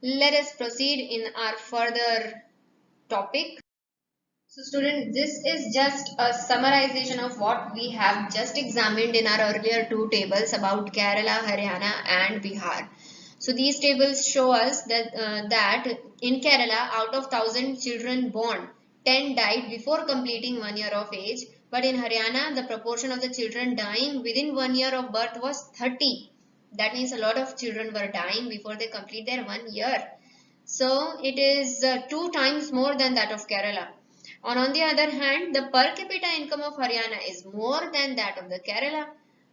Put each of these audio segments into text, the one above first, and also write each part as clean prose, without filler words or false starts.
Let us proceed in our further topic. So student, this is just a summarization of what we have just examined in our earlier two tables about Kerala, Haryana and Bihar. So these tables show us that in Kerala, out of 1,000 children born, 10 died before completing 1 year of age. But in Haryana, the proportion of the children dying within 1 year of birth was 30. That means a lot of children were dying before they complete their 1 year. So it is two times more than that of Kerala. On the other hand, the per capita income of Haryana is more than that of the Kerala.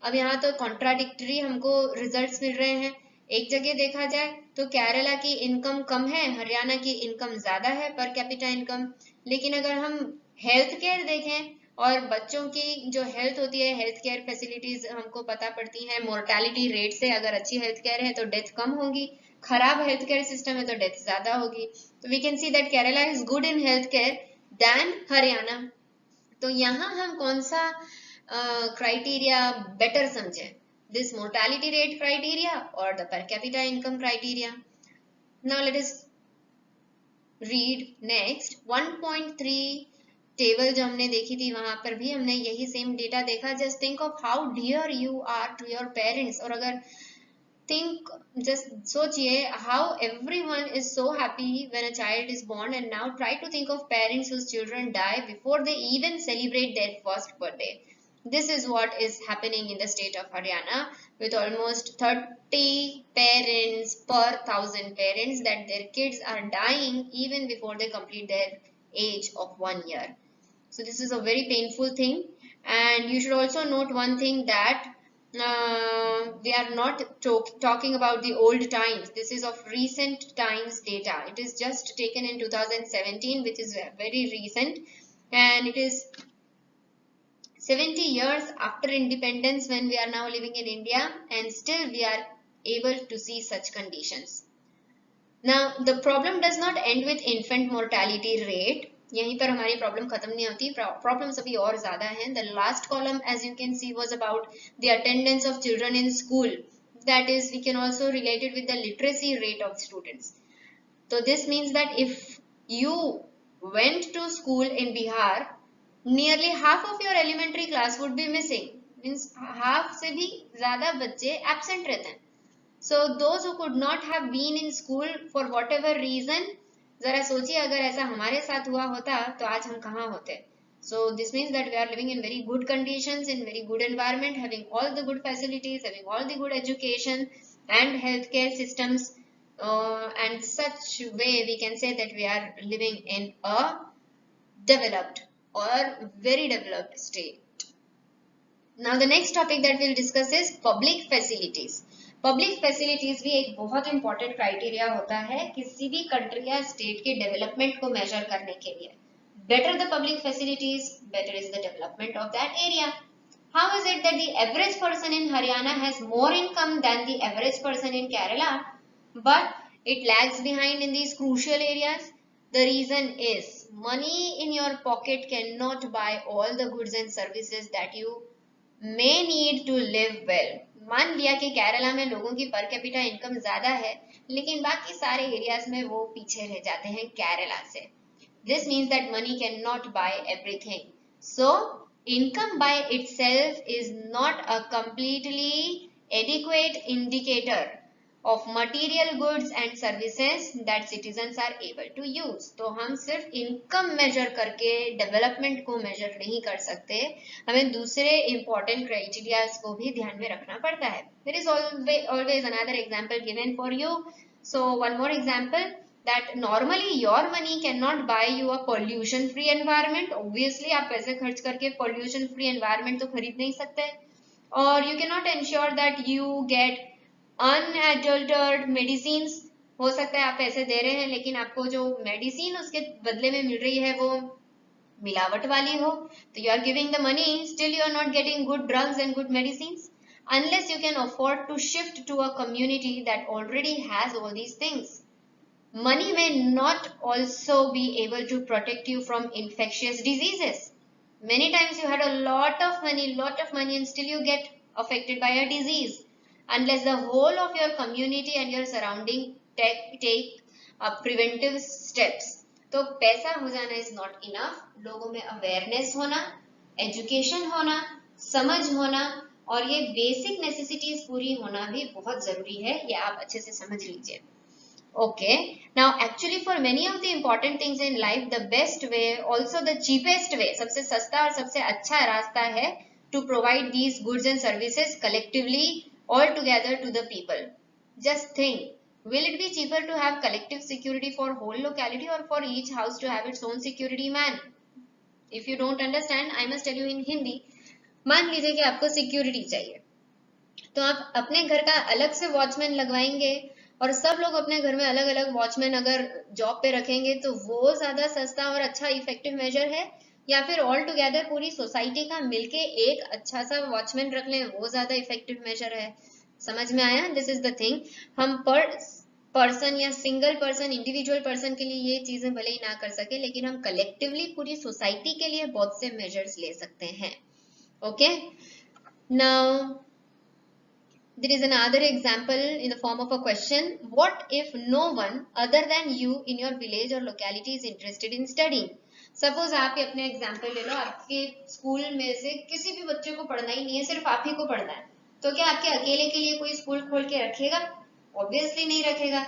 अब यहाँ तो contradictory हमको results मिल रहे हैं. एक जगह देखा जाए तो केरला की इनकम कम है, हरियाणा की इनकम ज्यादा है पर कैपिटा इनकम. लेकिन अगर हम हेल्थ केयर देखें और बच्चों की जो हेल्थ होती है, हेल्थ केयर फैसिलिटीज हमको पता पड़ती हैं, मोर्टेलिटी रेट से अगर अच्छी हेल्थ केयर है तो डेथ कम होगी, खराब हेल्थ केयर सिस्टम है तो डेथ ज्यादा होगी. तो we can see that Kerala is good in health care than Haryana. तो यहाँ हम कौन सा क्राइटेरिया बेटर समझे, दिस मोर्टेलिटी रेट क्राइटेरिया और the per capita income criteria. Now let us read next 1.3 table जो हमने देखी थी, वहां पर भी हमने यही सेम डेटा देखा. Just think of how dear you are to your parents. और अगर think, just सोचिए how everyone is so happy when a child is born, and now try to think of parents whose children die before they even celebrate their first birthday. This is what is happening in the state of Haryana, with almost 30 parents per 1,000 parents that their kids are dying even before they complete their age of 1 year. So this is a very painful thing. And you should also note one thing, that we are not talking about the old times. This is of recent times data. It is just taken in 2017, which is very recent, and it is 70 years after independence when we are now living in India, and still we are able to see such conditions. Now the problem does not end with infant mortality rate. यहीं पर हमारी problem खत्म नहीं होती, problems अभी और ज्यादा हैं. The last column as you can see was about the attendance of children in school. That is we can also relate it with the literacy rate of students. तो this means that if you went to school in Bihar, nearly half of your elementary class would be missing. Means half से भी ज्यादा बच्चे absent रहते हैं. So those who could not have been in school for whatever reason, जरा सोचिए अगर ऐसा हमारे साथ हुआ होता तो आज हम कहाँ होते. So this means that we are living in very good conditions, in very good environment, having all the good facilities, having all the good education and healthcare systems, and such way we can say that we are living in a developed or very developed state. Now the next topic that we'll discuss is public facilities. Public facilities भी एक बहुत important criteria होता है किसी भी country या state के development को मेजर करने के लिए. Better the public facilities, better is the development of that area. How is it that the average person in Haryana has more income than the average person in Kerala, but it lags behind in these crucial areas? The reason is money in your pocket cannot buy all the goods and services that you may need to live well. मान लिया कि केरला में लोगों की पर capita income ज्यादा है, लेकिन बाकी सारे एरियाज में वो पीछे रह जाते हैं केरला से. This means that money can not buy everything. So income by itself is not a completely adequate indicator of material goods and services that citizens are able to use. तो हम सिर्फ इनकम मेजर करके development को major नहीं कर सकते, हमें दूसरे इंपॉर्टेंट क्राइटेरियाज को भी ध्यान में रखना पड़ता है. There is always another example given for you. So one more example, that normally your money cannot buy you a pollution free environment. Obviously आप पैसे खर्च करके pollution free environment तो खरीद नहीं सकते, और you cannot ensure that you get unadulterated medicine. हो सकता है आप पैसे दे रहे हैं लेकिन आपको जो मेडिसिन उसके बदले में मिल रही है वो मिलावट वाली हो. तो you are giving the money, still you are not getting good drugs and good medicine, unless you can afford to shift to a community that already has all these things. Money may not also be able to protect you from infectious diseases. Many times you had a lot of money and still you get affected by a disease. Unless the whole of your community and your surrounding take preventive steps. तो पैसा हो जाना is not enough, लोगों में awareness होना, education होना, समझ होना और ये बेसिक नेसेसिटीज पूरी होना भी बहुत जरूरी है, ये आप अच्छे से समझ लीजिए. Okay, now actually for many of the important things in life, the best way, also the cheapest way, सबसे सस्ता और सबसे अच्छा रास्ता है to provide these goods and services collectively all together to the people. Just think, will it be cheaper to have collective security for whole locality or for each house to have its own security man? If you don't understand, I must tell you in Hindi. मान लीजिए कि आपको security चाहिए, तो आप अपने घर का अलग से वॉचमैन लगवाएंगे और सब लोग अपने घर में अलग अलग वॉचमैन अगर जॉब पे रखेंगे तो वो ज्यादा सस्ता और अच्छा इफेक्टिव मेजर है, या फिर ऑल टुगेदर पूरी सोसाइटी का मिलके एक अच्छा सा वॉचमैन रख लें वो ज्यादा इफेक्टिव मेजर है? समझ में आया? This is the thing. हम पर पर्सन या सिंगल पर्सन, इंडिविजुअल पर्सन के लिए ये चीजें भले ही ना कर सके, लेकिन हम कलेक्टिवली पूरी सोसाइटी के लिए बहुत से मेजर्स ले सकते हैं. Okay, now there is another example in the form of a question. What if no one other than you in your village or locality is interested in studying? Suppose आप अपने example ले लो, आपके school में से किसी भी बच्चे को पढ़ना ही नहीं है, सिर्फ आप ही को पढ़ना है, तो क्या आपके अकेले के लिए कोई स्कूल खोल के रखेगा? ऑब्वियसली नहीं रखेगा.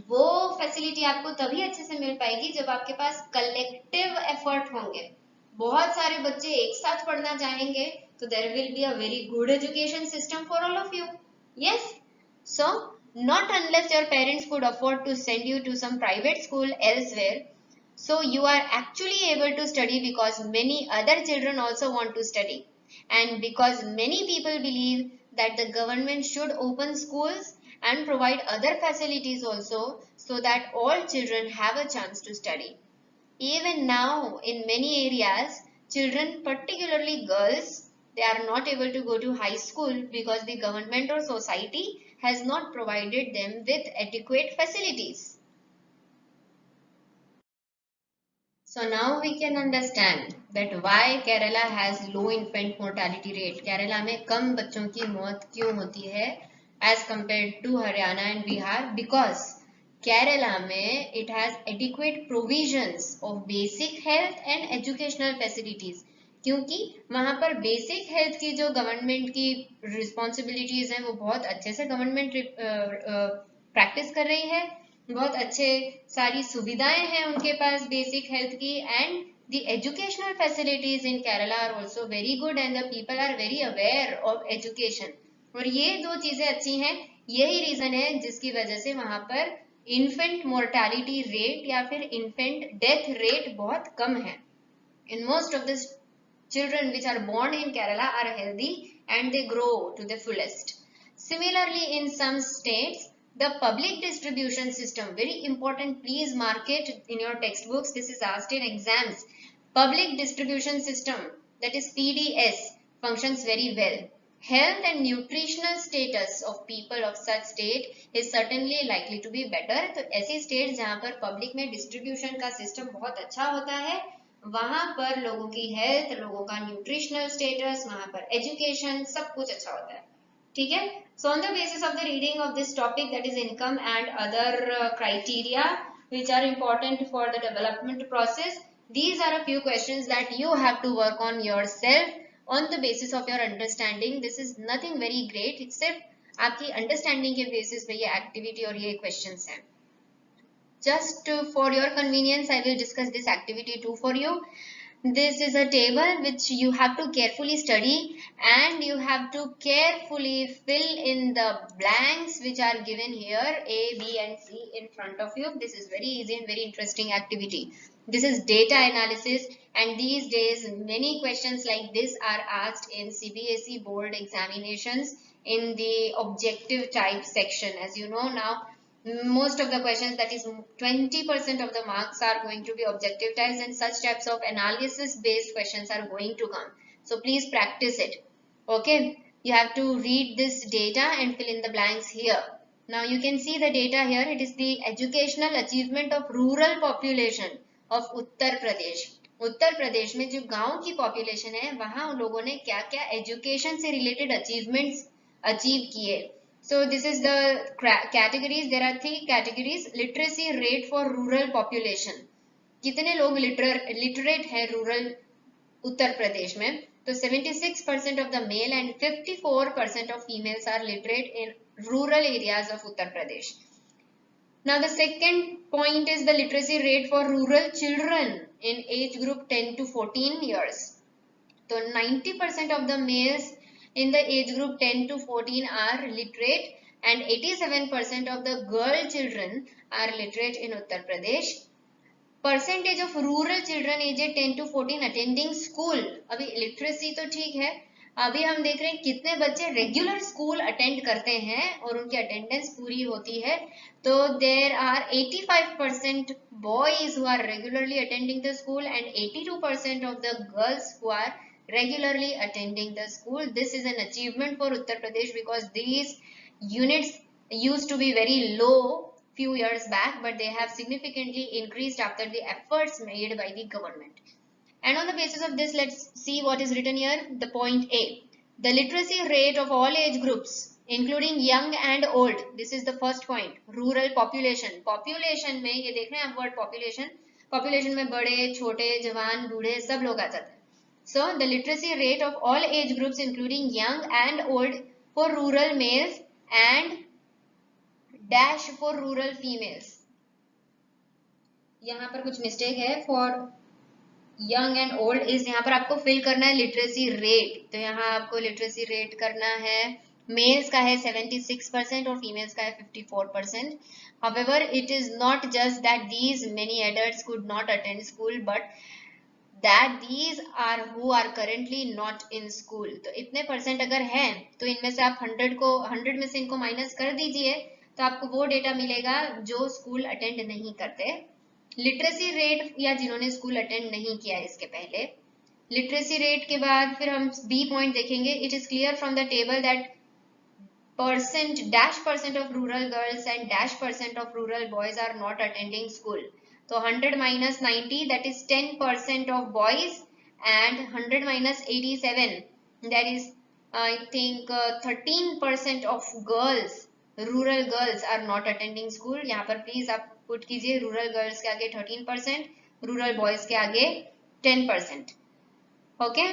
वो फैसिलिटी आपको तभी अच्छे से मिल पाएगी जब आपके पास कलेक्टिव एफर्ट होंगे. बहुत सारे बच्चे एक साथ पढ़ना चाहेंगे तो there will be a very good education system for all of you. Yes, so not unless your parents could afford to send you to some private school elsewhere, so you are actually able to study because many other children also want to study, and because many people believe that the government should open schools and provide other facilities also so that all children have a chance to study. Even now in many areas, children, particularly girls, they are not able to go to high school because the government or society has not provided them with adequate facilities. So now we can understand that why Kerala has low infant mortality rate. Kerala में कम बच्चों की मौत क्यों होती है as compared to Haryana and Bihar? Because Kerala में it has adequate provisions of basic health and educational facilities. क्योंकि वहां पर बेसिक हेल्थ की जो गवर्नमेंट की रिस्पॉन्सिबिलिटीज हैं वो बहुत अच्छे से गवर्नमेंट प्रैक्टिस कर रही है, बहुत अच्छे सारी सुविधाएं हैं उनके पास बेसिक हेल्थ की, and the educational facilities in Kerala are also very good and the people are very aware of education. और ये दो चीजें अच्छी हैं, यही रीजन है जिसकी वजह से वहां पर इन्फेंट मोर्टालिटी रेट या फिर इन्फेंट डेथ रेट बहुत कम है. In most of the children which are born in Kerala are healthy and they grow to the fullest. Similarly, in some states, the public distribution system, very important, please mark it in your textbooks, this is asked in exams. Public distribution system, that is PDS, functions very well. Health and nutritional status of people of such state is certainly likely to be better. तो ऐसी states जहाँ पर public में distribution का system बहुत अच्छा होता है, वहां पर लोगों की हेल्थ, लोगों का न्यूट्रिशनल स्टेटस, वहां पर एजुकेशन, सब कुछ अच्छा होता है. ठीक है. So on the basis of the reading of this topic, that is income and other criteria which are important for the development process, these are a few questions that you have to work on yourself on the basis of your understanding. This is nothing very great, सिर्फ आपकी understanding के basis पे ये activity और ये questions हैं. Just for your convenience, I will discuss this activity too for you. This is a table which you have to carefully study and you have to carefully fill in the blanks which are given here, A, B and C in front of you. This is very easy and very interesting activity. This is data analysis, and these days many questions like this are asked in CBSE board examinations in the objective type section. As you know now, most of the questions, that is 20% of the marks, are going to be objective types, and such types of analysis based questions are going to come. So please practice it. Okay, you have to read this data and fill in the blanks here. Now you can see the data here. It is the educational achievement of rural population of Uttar Pradesh. Uttar Pradesh में जो गांव की population है, वहां उन लोगों ने क्या क्या एजुकेशन से रिलेटेड अचीवमेंट्स अचीव किए. So this is the categories. There are 3 categories. Literacy rate for rural population. कितने लोग literate है rural उत्तर प्रदेश में? तो 76% of the male and 54% of females are literate in rural areas of Uttar Pradesh. Now the second point is the literacy rate for rural children in age group 10 to 14 years. So 90% of the males in the age group 10 to 14 are literate and 87% of the girl children are literate in Uttar Pradesh. Percentage of rural children aged 10 to 14 attending school. अभी literacy तो ठीक है, अभी हम देख रहे हैं कितने बच्चे रेगुलर स्कूल अटेंड करते हैं और उनकी अटेंडेंस पूरी होती है. तो there are 85% boys who are regularly attending the school and 82% of the girls who are regularly attending the school. This is an achievement for Uttar Pradesh because these units used to be very low few years back, but they have significantly increased after the efforts made by the government. And on the basis of this, let's see what is written here. The point A, the literacy rate of all age groups including young and old. This is the first point. Rural population. Population में ये देख रहे हैं आप word population. Population में बड़े, छोटे, जवान, बूढ़े सब लोग आ जाते हैं. So the literacy rate of all age groups including young and old for rural males and dash for rural females. यहाँ पर कुछ मिस्टेक है. For young and old is यहाँ पर आपको फिल करना है लिटरेसी रेट. तो यहाँ आपको लिटरेसी रेट करना है. मेल्स का है 76% और फीमेल्स का है 54%. However, it is not just that these many adults could not attend school, but that these are who are currently not in school. तो इतने परसेंट अगर हैं तो इनमें से आप 100 में से इनको माइनस कर दीजिए तो आपको वो डेटा मिलेगा जो स्कूल अटेंड नहीं करते. लिटरेसी रेट या जिन्होंने स्कूल अटेंड नहीं किया इसके पहले. लिटरेसी रेट के बाद फिर हम बी पॉइंट देखेंगे. It is clear from the table that % of rural girls and % of rural boys are not attending school. So 100 minus 90, that is 10% of boys, and 100 minus 87, that is I think 13% of girls, rural girls are not attending school. यहाँ पर please आप put कीजिए rural girls के आगे 13%, rural boys के आगे 10%. Okay.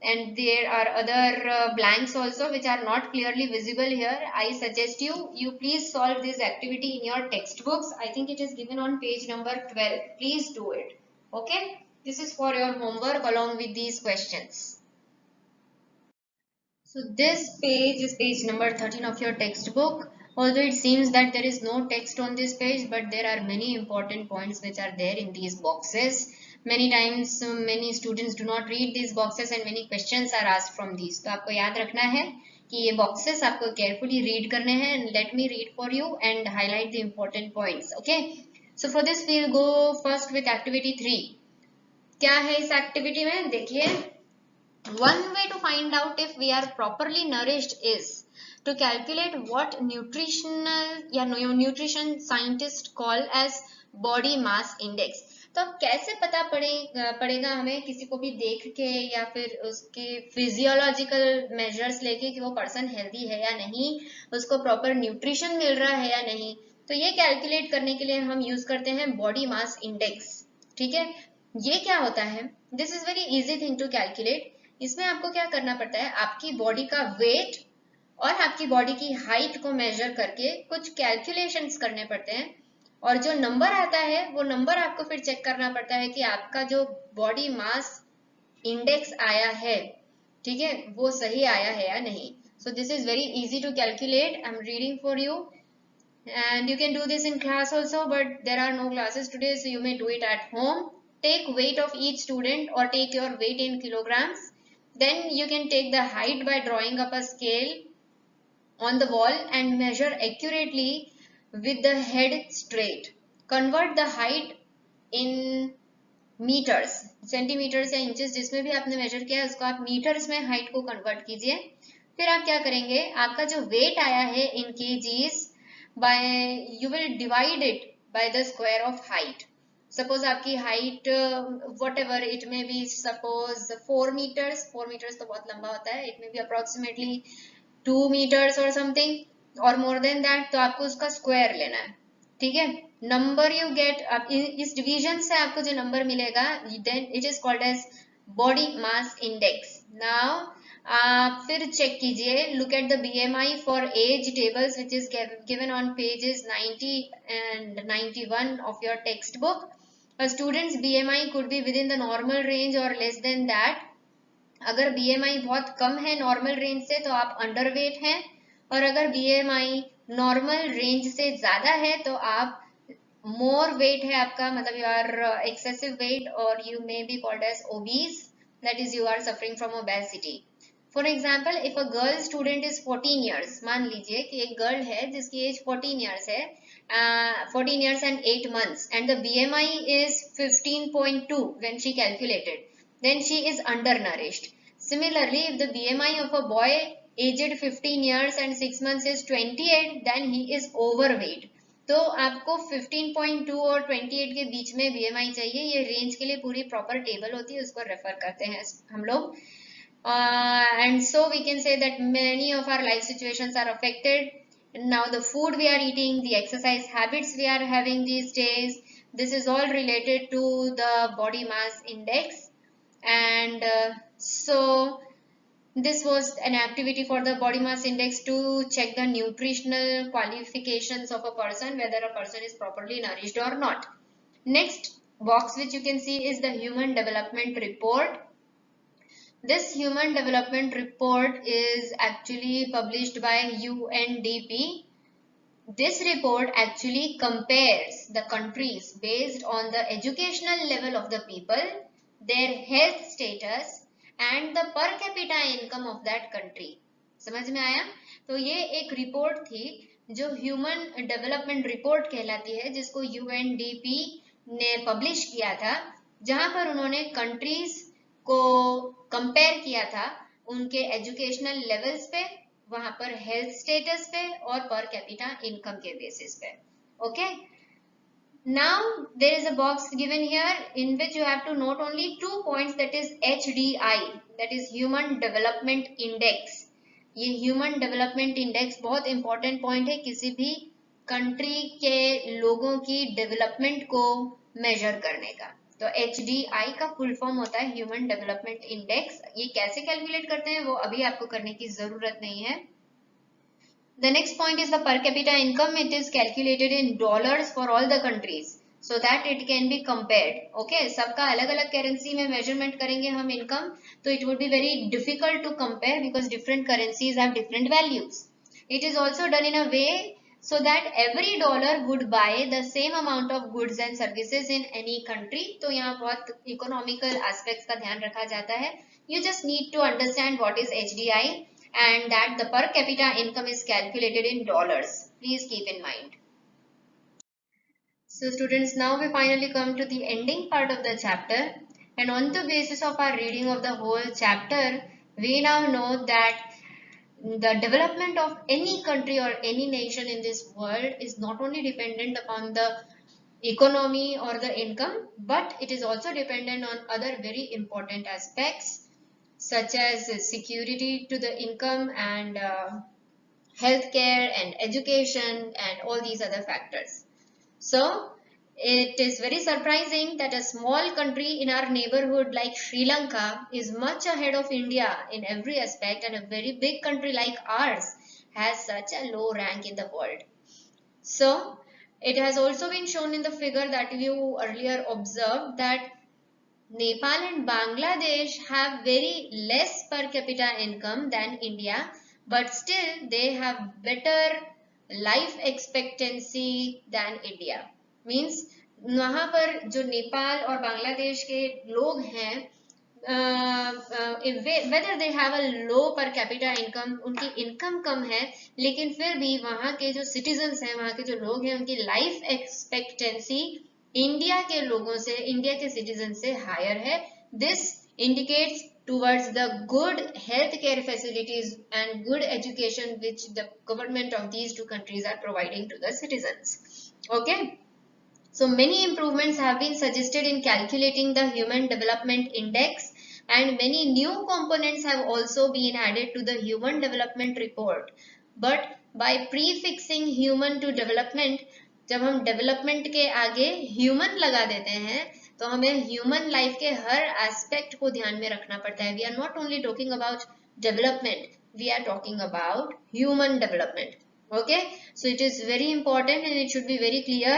And there are other blanks also which are not clearly visible here. I suggest you please solve this activity in your textbooks. I think it is given on page number 12. Please do it. Okay. This is for your homework along with these questions. So this page is page number 13 of your textbook. Although it seems that there is no text on this page, but there are many important points which are there in these boxes. Many times many students do not read these boxes and many questions are asked from these. तो आपको याद रखना है कि ये boxes आपको carefully read करने हैं. And let me read for you and highlight the important points. Okay. So for this we'll go first with activity 3. क्या है इस activity में? देखिए. One way to find out if we are properly nourished is to calculate what nutrition scientists call as body mass index. तो अब कैसे पता पड़ेगा हमें किसी को भी देख के या फिर उसके फिजियोलॉजिकल मेजर्स लेके कि वो पर्सन हेल्दी है या नहीं, उसको प्रॉपर न्यूट्रिशन मिल रहा है या नहीं. तो ये कैलकुलेट करने के लिए हम यूज करते हैं बॉडी मास इंडेक्स. ठीक है. ये क्या होता है? This is very easy thing to calculate. इसमें आपको क्या करना पड़ता है, आपकी बॉडी का वेट और आपकी बॉडी की हाइट को मेजर करके कुछ कैलकुलेशंस करने पड़ते हैं. और जो नंबर आता है वो नंबर आपको फिर चेक करना पड़ता है कि आपका जो बॉडी मास इंडेक्स आया है, ठीक है, वो सही आया है या नहीं. So this is very easy to calculate. I am reading for you and you can do this in class also, but there are no classes today, so you may do it at home. Take weight of each student or take your weight in kilograms. Then you can take the height by drawing up a scale on the wall and measure accurately with the head straight. Convert the height in meters, centimetres या inches, जिसमें भी आपने major किया है उसको आप metres में height को कन्वर्ट कीजिए. फिर आप क्या करेंगे, आपका जो वेट आया है in KGs, by you will divide it by the square of height. Suppose आपकी height whatever it may be, suppose 4 metres. 4 metres तो बहुत लंबा होता है. It may be approximately 2 meters or something. और मोर देन दैट तो आपको उसका स्क्वायर लेना है, ठीक है। नंबर यू गेट, इस डिवीजन से आपको जो नंबर मिलेगा then it is called as body mass index. Now आप फिर चेक कीजिए, look at the BMI for age tables which is given on pages 90 and 91 of your textbook. A student's BMI could be within the normal range or less than that. अगर BMI बहुत कम है normal range से तो आप underweight हैं, और अगर BMI normal range से ज्यादा है तो आप मोर वेट है आपका, मतलब यू आर एक्सेसिव वेट, और you may be called as obese, that is you are suffering from obesity. For example, if a girl student is 14 years, मान लीजिए कि एक गर्ल है जिसकी एज 14 ईयर्स है, 14 years and 8 months, and the BMI is 15.2 when she calculated, then she is undernourished. Similarly, if the BMI of a boy aged 15 years and 6 months is 28, then he is overweight. तो आपको 15.2 और 28 के बीच में BMI चाहिए। ये range के लिए पूरी प्रॉपर टेबल होती है, उसको रेफर करते हैं हम लोग। And so we can say that many of our life situations are affected. Now the food we are eating, the exercise habits we are having these days, this is all related to the body mass index. And so this was an activity for the body mass index to check the nutritional qualifications of a person, whether a person is properly nourished or not. Next box which you can see is the Human Development Report. This Human Development Report is actually published by UNDP. This report actually compares the countries based on the educational level of the people, their health status and the per capita income of that country. समझ में आया? तो ये एक report थी जो human development report कहलाती है, जिसको UNDP ने पब्लिश किया था, जहां पर उन्होंने कंट्रीज को कंपेयर किया था उनके एजुकेशनल लेवल्स पे, वहां पर हेल्थ स्टेटस पे और पर कैपिटा इनकम के बेसिस पे। Okay, now there is a box given here in which you have to note only 2 points, that is HDI, that is Human Development Index. ये human development index बहुत important point है किसी भी country के लोगों की development को major करने का। तो HDI का फुल फॉर्म होता है ह्यूमन डेवलपमेंट इंडेक्स। ये कैसे कैलकुलेट करते हैं वो अभी आपको करने की जरूरत नहीं है। The next point is the per capita income. It is calculated in dollars for all the countries so that it can be compared. Okay, सबका अलग अलग करेंसी में मेजरमेंट करेंगे हम इनकम, तो it would be very difficult to compare because different currencies have different values. It is also done in a way so that every dollar would buy the same amount of goods and services in any country. तो यहाँ बहुत economical aspects का ध्यान रखा जाता है। You just need to understand what is HDI and that the per capita income is calculated in dollars. Please keep in mind. So students, now we finally come to the ending part of the chapter, and on the basis of our reading of the whole chapter, we now know that the development of any country or any nation in this world is not only dependent upon the economy or the income, but it is also dependent on other very important aspects such as security to the income and healthcare and education and all these other factors. So it is very surprising that a small country in our neighborhood like Sri Lanka is much ahead of India in every aspect, and a very big country like ours has such a low rank in the world. So it has also been shown in the figure that you earlier observed that Nepal and Bangladesh have very less per capita income than India, but still they have better life expectancy than India. Means वहाँ पर जो नेपाल और बांग्लादेश के लोग हैं, whether they have a low per capita income, उनकी income कम है, लेकिन फिर भी वहाँ के जो सिटीजन्स हैं, वहाँ के जो लोग हैं, उनकी लाइफ एक्सपेक्टेंसी इंडिया के लोगों से, इंडिया के सिटीजन से हायर है. This indicates towards the good healthcare facilities and good education which the government of these two countries are providing to the citizens. Okay, so many improvements have been suggested in calculating the Human Development Index, and many new components have also been added to the Human Development Report. But by prefixing human to development, जब हम development के आगे human लगा देते हैं तो हमें human life के हर aspect को ध्यान में रखना पड़ता है. We are not only talking about development, we are talking about human development. Okay, so it is very important and it should be very clear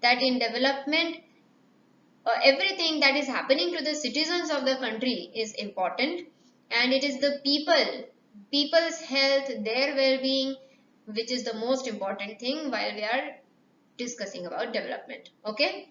that in development everything that is happening to the citizens of the country is important, and it is the people's health, their well-being, which is the most important thing while we are discussing about development. Okay,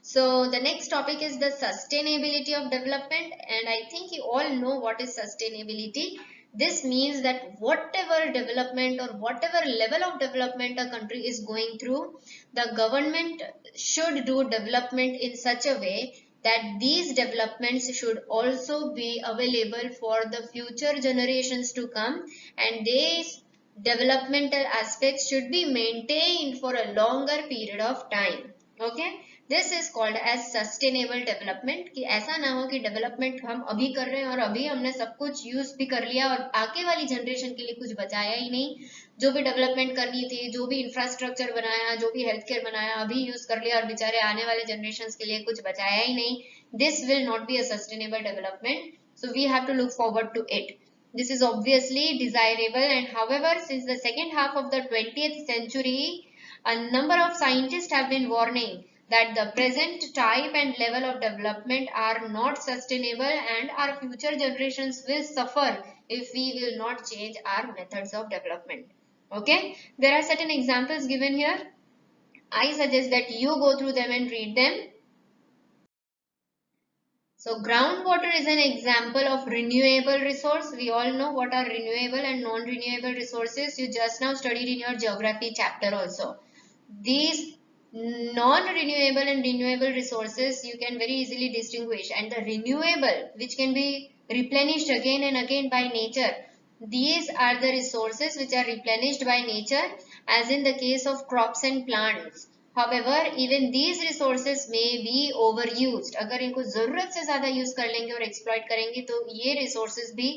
so the next topic is the sustainability of development, and I think you all know what is sustainability. This means that whatever development or whatever level of development a country is going through, the government should do development in such a way that these developments should also be available for the future generations to come, and these developmental aspects should be maintained for a longer period of time. Okay, this is called as sustainable development, कि ऐसा ना हो कि development हम अभी कर रहे हैं और अभी हमने सब कुछ यूज भी कर लिया और आगे वाली जनरेशन के लिए कुछ बचाया ही नहीं. जो भी डेवलपमेंट करनी थी, जो भी इंफ्रास्ट्रक्चर बनाया, जो भी हेल्थ केयर बनाया, अभी यूज कर लिया और बेचारे आने वाले जनरेशन के लिए कुछ बचाया ही नहीं. This will not be a sustainable development, so we have to look forward to it. This is obviously desirable, and however, since the second half of the 20th century, a number of scientists have been warning that the present type and level of development are not sustainable and our future generations will suffer if we will not change our methods of development. Okay, there are certain examples given here. I suggest that you go through them and read them. So groundwater is an example of renewable resource. We all know what are renewable and non-renewable resources. You just now studied in your geography chapter also. These non-renewable and renewable resources you can very easily distinguish, and the renewable, which can be replenished again and again by nature, these are the resources which are replenished by nature, as in the case of crops and plants. However, even these resources may be overused. अगर इनको जरूरत से ज्यादा use कर लेंगे और exploit करेंगे तो ये रिसोर्सेज भी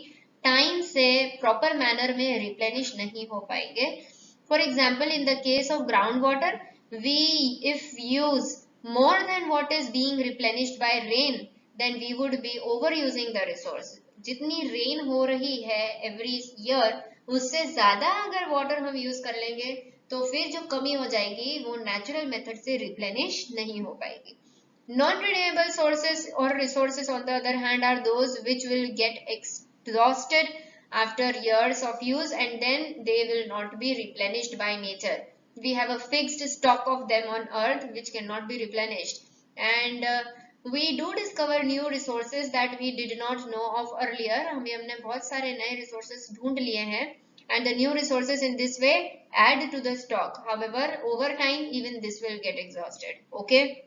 टाइम से प्रॉपर मैनर में रिप्लेनिश नहीं हो पाएंगे. For example, in the case of groundwater, if use more than what is being replenished by rain, then we would be overusing the resource. जितनी रेन हो रही है every year, उससे ज्यादा अगर वाटर हम यूज कर लेंगे तो फिर जो कमी हो जाएगी वो नेचुरल मेथड से रिप्लेनिश नहीं हो पाएगी. Non-renewable sources or resources on the other hand are those which will get exhausted after years of use and then they will not be replenished by nature. We have a fixed stock of them on earth which cannot be replenished, and we do discover new resources that we did not know of earlier. हमने बहुत सारे नए resources ढूंढ लिए हैं, and the new resources in this way add to the stock. However, over time even this will get exhausted. Okay,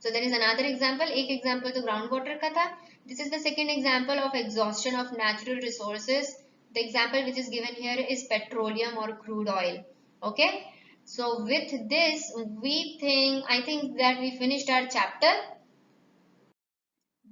so there is another example. एक example तो groundwater का था. This is the second example of exhaustion of natural resources. The example which is given here is petroleum or crude oil. Okay, so with this I think that we finished our chapter.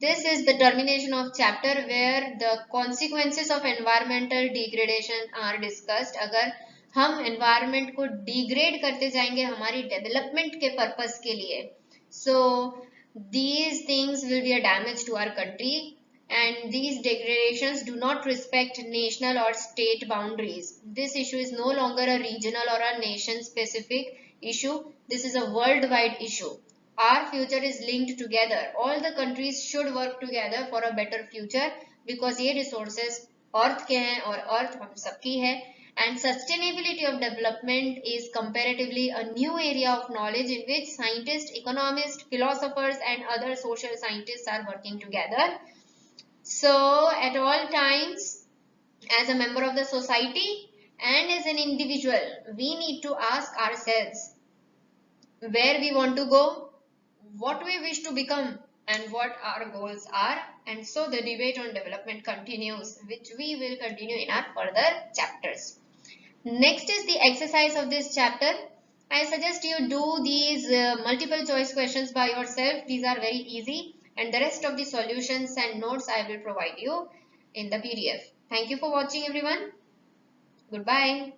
This is the termination of chapter where the consequences of environmental degradation are discussed. अगर हम environment को degrade करते जाएंगे हमारी development के purpose के लिए, so these things will be a damage to our country, and these degradations do not respect national or state boundaries. This issue is no longer a regional or a nation specific issue. This is a worldwide issue. Our future is linked together. All the countries should work together for a better future because ये resources earth के हैं और earth हम सबकी है. And sustainability of development is comparatively a new area of knowledge in which scientists, economists, philosophers and other social scientists are working together. So at all times, as a member of the society and as an individual, we need to ask ourselves where we want to go, what we wish to become and what our goals are, and so the debate on development continues, which we will continue in our further chapters. Next is the exercise of this chapter. I suggest you do these multiple choice questions by yourself. These are very easy, and the rest of the solutions and notes I will provide you in the PDF. Thank you for watching everyone. Goodbye.